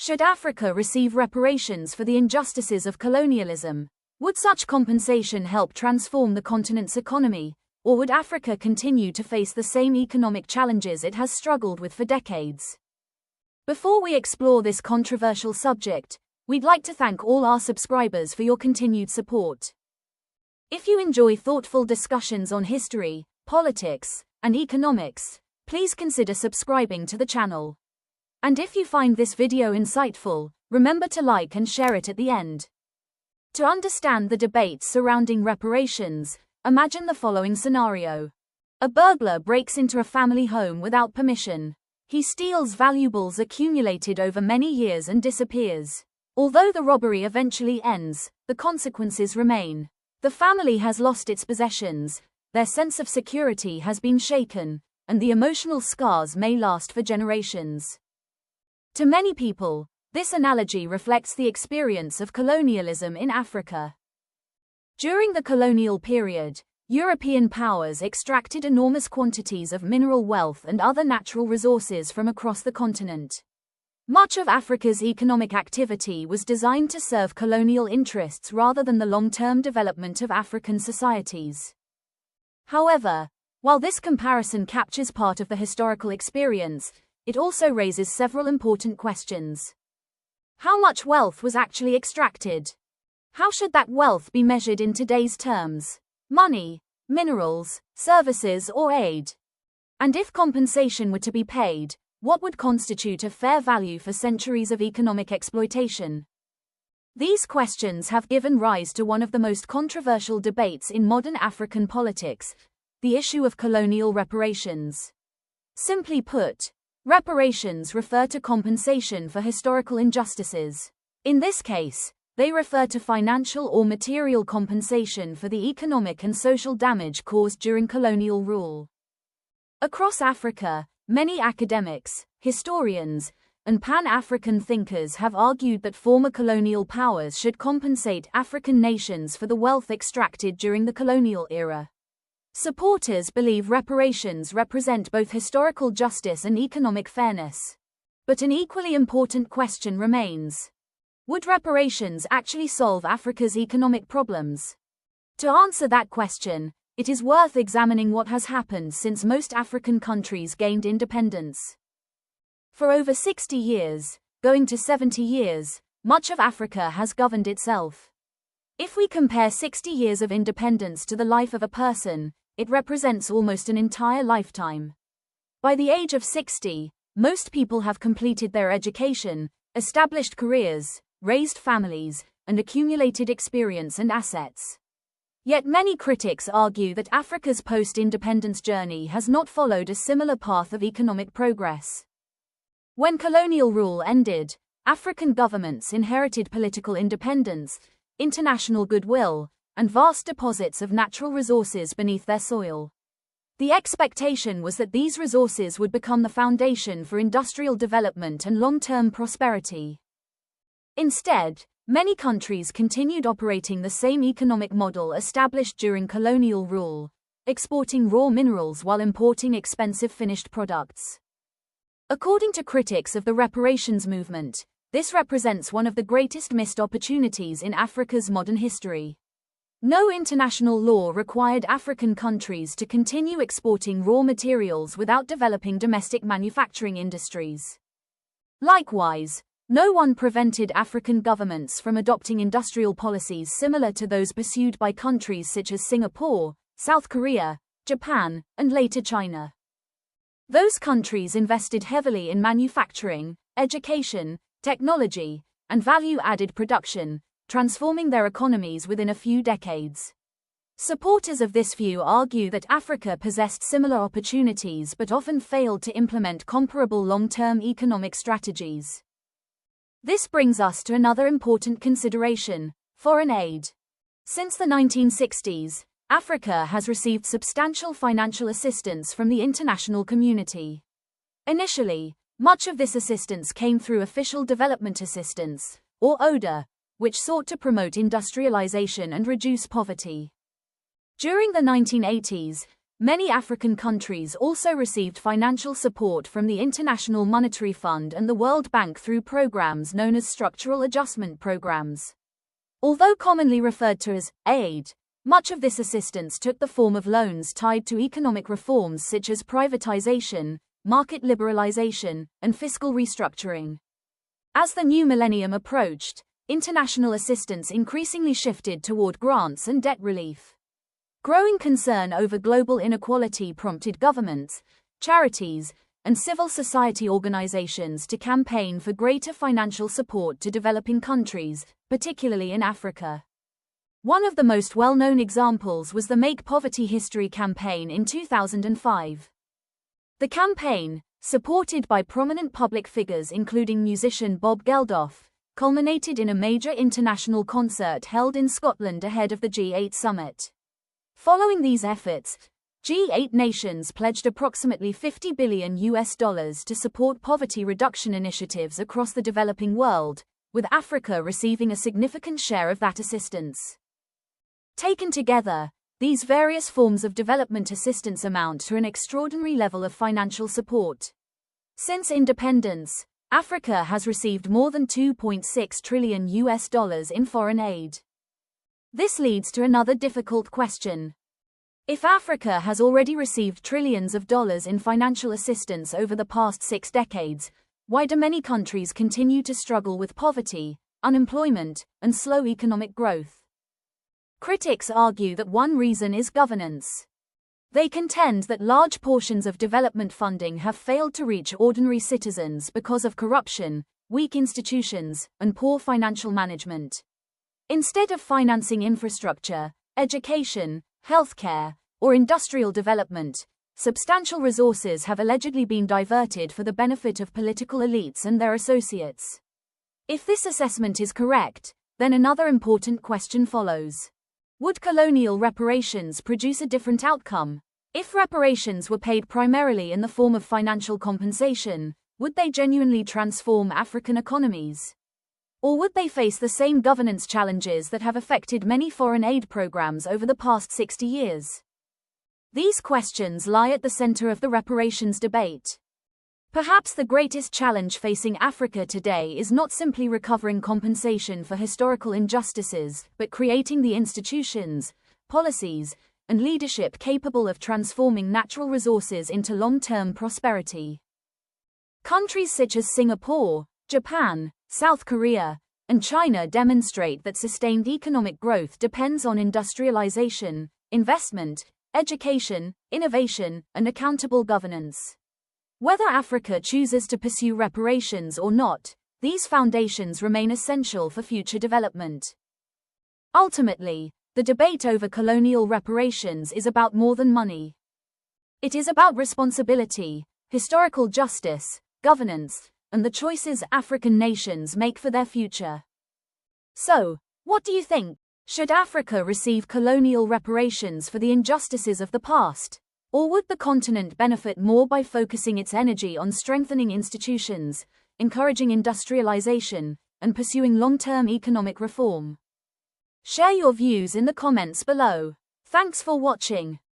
Should Africa receive reparations for the injustices of colonialism? Would such compensation help transform the continent's economy, or would Africa continue to face the same economic challenges it has struggled with for decades? Before we explore this controversial subject, we'd like to thank all our subscribers for your continued support. If you enjoy thoughtful discussions on history, politics, and economics, please consider subscribing to the channel. And if you find this video insightful, remember to like and share it at the end. To understand the debates surrounding reparations, imagine the following scenario. A burglar breaks into a family home without permission. He steals valuables accumulated over many years and disappears. Although the robbery eventually ends, the consequences remain. The family has lost its possessions, their sense of security has been shaken, and the emotional scars may last for generations. To many people, this analogy reflects the experience of colonialism in Africa. During the colonial period, European powers extracted enormous quantities of mineral wealth and other natural resources from across the continent. Much of Africa's economic activity was designed to serve colonial interests rather than the long-term development of African societies. However, while this comparison captures part of the historical experience, it also raises several important questions. How much wealth was actually extracted? How should that wealth be measured in today's terms? Money, minerals, services, or aid? And if compensation were to be paid, what would constitute a fair value for centuries of economic exploitation? These questions have given rise to one of the most controversial debates in modern African politics, the issue of colonial reparations. Simply put, reparations refer to compensation for historical injustices. In this case, they refer to financial or material compensation for the economic and social damage caused during colonial rule. Across Africa, many academics, historians, and Pan-African thinkers have argued that former colonial powers should compensate African nations for the wealth extracted during the colonial era. Supporters believe reparations represent both historical justice and economic fairness. But an equally important question remains. Would reparations actually solve Africa's economic problems? To answer that question, it is worth examining what has happened since most African countries gained independence. For over 60 years, going to 70 years, much of Africa has governed itself. If we compare 60 years of independence to the life of a person, it represents almost an entire lifetime. By the age of 60, most people have completed their education, established careers, raised families, and accumulated experience and assets. Yet many critics argue that Africa's post-independence journey has not followed a similar path of economic progress. When colonial rule ended, African governments inherited political independence, international goodwill, and vast deposits of natural resources beneath their soil. The expectation was that these resources would become the foundation for industrial development and long-term prosperity. Instead, many countries continued operating the same economic model established during colonial rule, exporting raw minerals while importing expensive finished products. According to critics of the reparations movement, this represents one of the greatest missed opportunities in Africa's modern history. No international law required African countries to continue exporting raw materials without developing domestic manufacturing industries. Likewise, no one prevented African governments from adopting industrial policies similar to those pursued by countries such as Singapore, South Korea, Japan, and later China. Those countries invested heavily in manufacturing, education, technology, and value-added production, transforming their economies within a few decades. Supporters of this view argue that Africa possessed similar opportunities but often failed to implement comparable long-term economic strategies. This brings us to another important consideration: foreign aid. Since the 1960s, Africa has received substantial financial assistance from the international community. Initially, much of this assistance came through Official Development Assistance, or ODA, which sought to promote industrialization and reduce poverty. During the 1980s, Many African countries also received financial support from the International Monetary Fund and the World Bank through programs known as structural adjustment programs. Although commonly referred to as aid, much of this assistance took the form of loans tied to economic reforms such as privatization, market liberalization, and fiscal restructuring. As the new millennium approached, international assistance increasingly shifted toward grants and debt relief. Growing concern over global inequality prompted governments, charities, and civil society organizations to campaign for greater financial support to developing countries, particularly in Africa. One of the most well-known examples was the Make Poverty History campaign in 2005. The campaign, supported by prominent public figures including musician Bob Geldof, culminated in a major international concert held in Scotland ahead of the G8 summit. Following these efforts, G8 nations pledged approximately $50 billion to support poverty reduction initiatives across the developing world, with Africa receiving a significant share of that assistance. Taken together, these various forms of development assistance amount to an extraordinary level of financial support. Since independence, Africa has received more than $2.6 trillion in foreign aid. This leads to another difficult question. If Africa has already received trillions of dollars in financial assistance over the past 6 decades, why do many countries continue to struggle with poverty, unemployment, and slow economic growth? Critics argue that one reason is governance. They contend that large portions of development funding have failed to reach ordinary citizens because of corruption, weak institutions, and poor financial management. Instead of financing infrastructure, education, healthcare, or industrial development, substantial resources have allegedly been diverted for the benefit of political elites and their associates. If this assessment is correct, then another important question follows. Would colonial reparations produce a different outcome? If reparations were paid primarily in the form of financial compensation, would they genuinely transform African economies? Or would they face the same governance challenges that have affected many foreign aid programs over the past 60 years? These questions lie at the center of the reparations debate. Perhaps the greatest challenge facing Africa today is not simply recovering compensation for historical injustices, but creating the institutions, policies, and leadership capable of transforming natural resources into long-term prosperity. Countries such as Singapore, Japan, South Korea, and China demonstrate that sustained economic growth depends on industrialization, investment, education, innovation, and accountable governance. Whether Africa chooses to pursue reparations or not, these foundations remain essential for future development. Ultimately, the debate over colonial reparations is about more than money. It is about responsibility, historical justice, governance, and the choices African nations make for their future. So, what do you think? Should Africa receive colonial reparations for the injustices of the past? Or would the continent benefit more by focusing its energy on strengthening institutions, encouraging industrialization, and pursuing long-term economic reform? Share your views in the comments below. Thanks for watching.